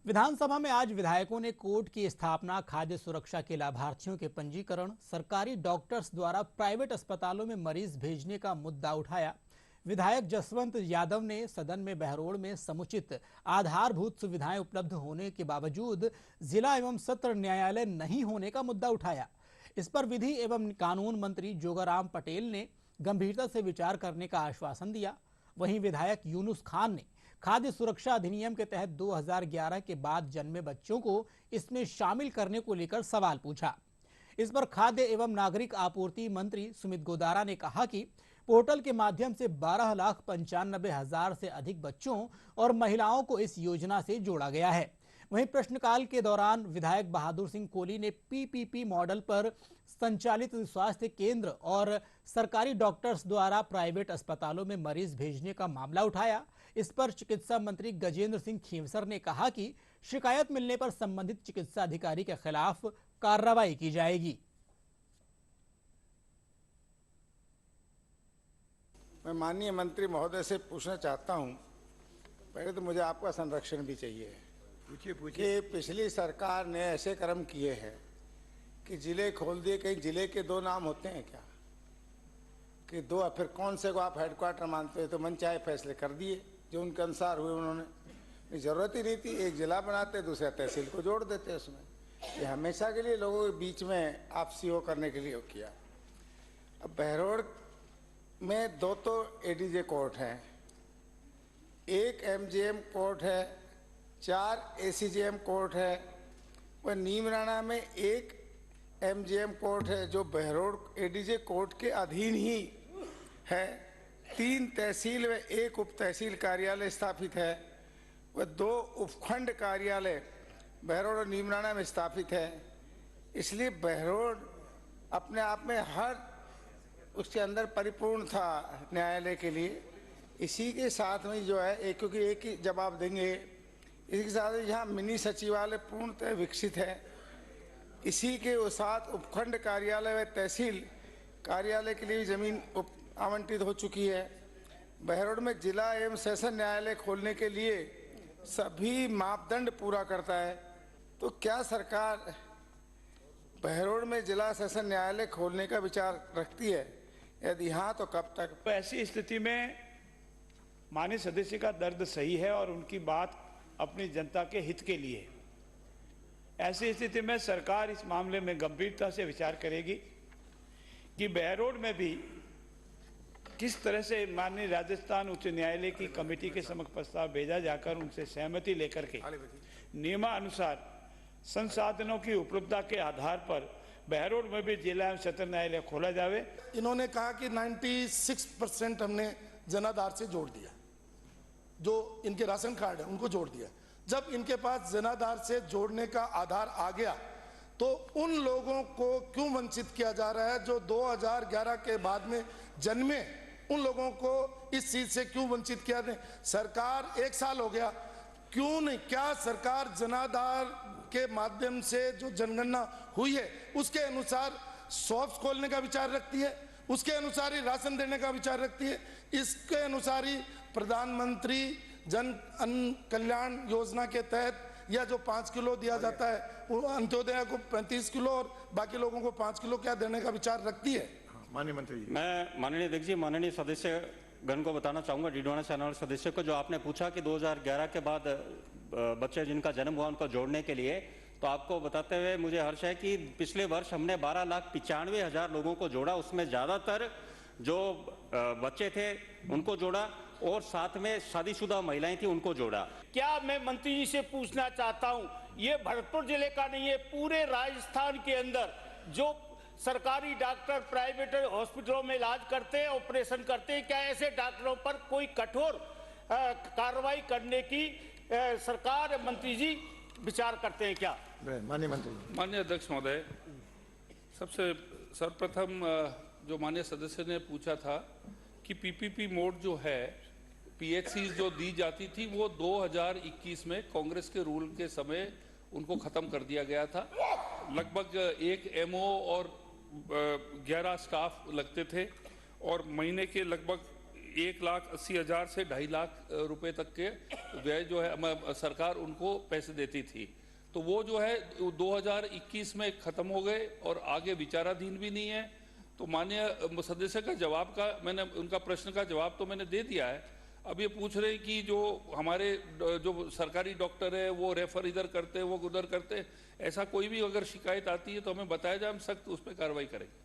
विधानसभा में आज विधायकों ने कोर्ट की स्थापना, खाद्य सुरक्षा के लाभार्थियों के पंजीकरण, सरकारी डॉक्टर्स द्वारा प्राइवेट अस्पतालों में मरीज भेजने का मुद्दा उठाया। विधायक जसवंत यादव ने सदन में बहरोड़ में समुचित आधारभूत सुविधाएं उपलब्ध होने के बावजूद जिला एवं सत्र न्यायालय नहीं होने का मुद्दा उठाया। इस पर विधि एवं कानून मंत्री जोगाराम पटेल ने गंभीरता से विचार करने का आश्वासन दिया। वहीं विधायक यूनुस खान ने खाद्य सुरक्षा अधिनियम के तहत 2011 के बाद जन्मे बच्चों को इसमें शामिल करने को लेकर सवाल पूछा। इस पर खाद्य एवं नागरिक आपूर्ति मंत्री सुमित गोदारा ने कहा कि पोर्टल के माध्यम से 12,95,000 से अधिक बच्चों और महिलाओं को इस योजना से जोड़ा गया है। वहीं प्रश्नकाल के दौरान विधायक बहादुर सिंह कोहली ने पीपीपी मॉडल पर संचालित स्वास्थ्य केंद्र और सरकारी डॉक्टर्स द्वारा प्राइवेट अस्पतालों में मरीज भेजने का मामला उठाया। इस पर चिकित्सा मंत्री गजेंद्र सिंह खींवसर ने कहा कि शिकायत मिलने पर संबंधित चिकित्सा अधिकारी के खिलाफ कार्रवाई की जाएगी। मैं माननीय मंत्री महोदय से पूछना चाहता हूं, पहले तो मुझे आपका संरक्षण भी चाहिए। पूछिए कि पिछली सरकार ने ऐसे कर्म किए हैं कि जिले खोल दिए। कहीं जिले के दो नाम होते हैं क्या कि दो, फिर कौन से को आप हेडक्वार्टर मानते हो? तो मन चाहे फैसले कर दिए जो उनके अनुसार हुए। उन्होंने जरूरत ही नहीं थी, एक जिला बनाते दूसरा तहसील को जोड़ देते। उसमें ये हमेशा के लिए लोगों के बीच में आपसी वो करने के लिए किया। अब बहरोड़ में दो तो एडीजे कोर्ट हैं, एक एमजीएम कोर्ट है, 4 एसीजीएम कोर्ट है। वह नीमराना में एक एमजीएम कोर्ट है जो बहरोड़ एडीजे कोर्ट के अधीन ही है। 3 तहसील व 1 उप तहसील कार्यालय स्थापित है। वह 2 उपखंड कार्यालय बहरोड़ और नीमराना में स्थापित है। इसलिए बहरोड़ अपने आप में हर उसके अंदर परिपूर्ण था न्यायालय के लिए। इसी के साथ में जो है क्योंकि एक ही जवाब देंगे, इसी के साथ यहाँ मिनी सचिवालय पूर्णतः विकसित है। इसी के साथ उपखंड कार्यालय व तहसील कार्यालय के लिए भी जमीन आवंटित हो चुकी है। बहरोड़ में जिला एवं सेशन न्यायालय खोलने के लिए सभी मापदंड पूरा करता है। तो क्या सरकार बहरोड़ में जिला सेशन न्यायालय खोलने का विचार रखती है? यदि हाँ तो कब तक? तो ऐसी स्थिति में माननीय सदस्य का दर्द सही है और उनकी बात अपनी जनता के हित के लिए। ऐसी स्थिति में सरकार इस मामले में गंभीरता से विचार करेगी कि बहरोड़ में भी किस तरह से माननीय राजस्थान उच्च न्यायालय की कमेटी के समक्ष प्रस्ताव भेजा जाकर उनसे सहमति लेकर के नियमानुसार संसाधनों की उपलब्धता के आधार पर बहरोड़ में भी जिला एवं सत्र न्यायालय खोला जावे। इन्होंने कहा कि 96% हमने जनाधार से जोड़ दिया, जो इनके राशन कार्ड है उनको जोड़ दिया। जब इनके पास जनाधार से जोड़ने का आधार आ गया तो उन लोगों को क्यों वंचित किया जा रहा है जो 2011 के बाद में जन्मे? उन लोगों को इस चीज से क्यों वंचित किया? सरकार 1 साल हो गया, क्यों नहीं? क्या सरकार जनाधार के माध्यम से जो जनगणना हुई है उसके अनुसार शॉप्स खोलने का विचार रखती है? उसके अनुसार ही राशन देने का विचार रखती है? इसके अनुसार ही प्रधानमंत्री जन कल्याण योजना के तहत या जो 5 किलो दिया जाता है, अंत्योदय को 35 किलो और बाकी लोगों को 5 किलो क्या देने का विचार रखती है? माननीय मंत्री जी, मैं माननीय अध्यक्ष जी, माननीय सदस्य गण को बताना चाहूंगा, डीडवाना चैनल सदस्य को, जो आपने पूछा कि 2011 के बाद बच्चे जिनका जन्म हुआ उनको जोड़ने के लिए, तो आपको बताते हुए मुझे हर्ष है कि पिछले वर्ष हमने 12,95,000 लोगों को जोड़ा। उसमें ज्यादातर जो बच्चे थे उनको जोड़ा और साथ में शादीशुदा महिलाएं थी उनको जोड़ा। क्या मैं मंत्री जी से पूछना चाहता हूं, ये भरतपुर जिले का नहीं है, पूरे राजस्थान के अंदर जो सरकारी डॉक्टर प्राइवेट हॉस्पिटलों में इलाज करते हैं, ऑपरेशन करते हैं, क्या ऐसे डॉक्टरों पर कोई कठोर कार्रवाई करने की सरकार मंत्री जी विचार करते हैं क्या? माननीय मंत्री। माननीय अध्यक्ष महोदय, सबसे सर्वप्रथम जो माननीय सदस्य ने पूछा था कि पीपीपी मोड जो है, पीएचसी जो दी जाती थी वो 2021 में कांग्रेस के रूल के समय उनको खत्म कर दिया गया था। लगभग 1 एमओ और 11 स्टाफ लगते थे और महीने के लगभग 1,80,000 से 2.5 लाख रुपए तक के व्यय जो है सरकार उनको पैसे देती थी, तो वो जो है 2021 में खत्म हो गए और आगे विचाराधीन भी नहीं है। तो माननीय सदस्य का जवाब का मैंने उनका प्रश्न का जवाब तो मैंने दे दिया है। अब ये पूछ रहे हैं कि जो हमारे जो सरकारी डॉक्टर है वो रेफर इधर करते हैं वो उधर करते हैं, ऐसा कोई भी अगर शिकायत आती है तो हमें बताया जाए, हम सख्त उस पर कार्रवाई करेंगे।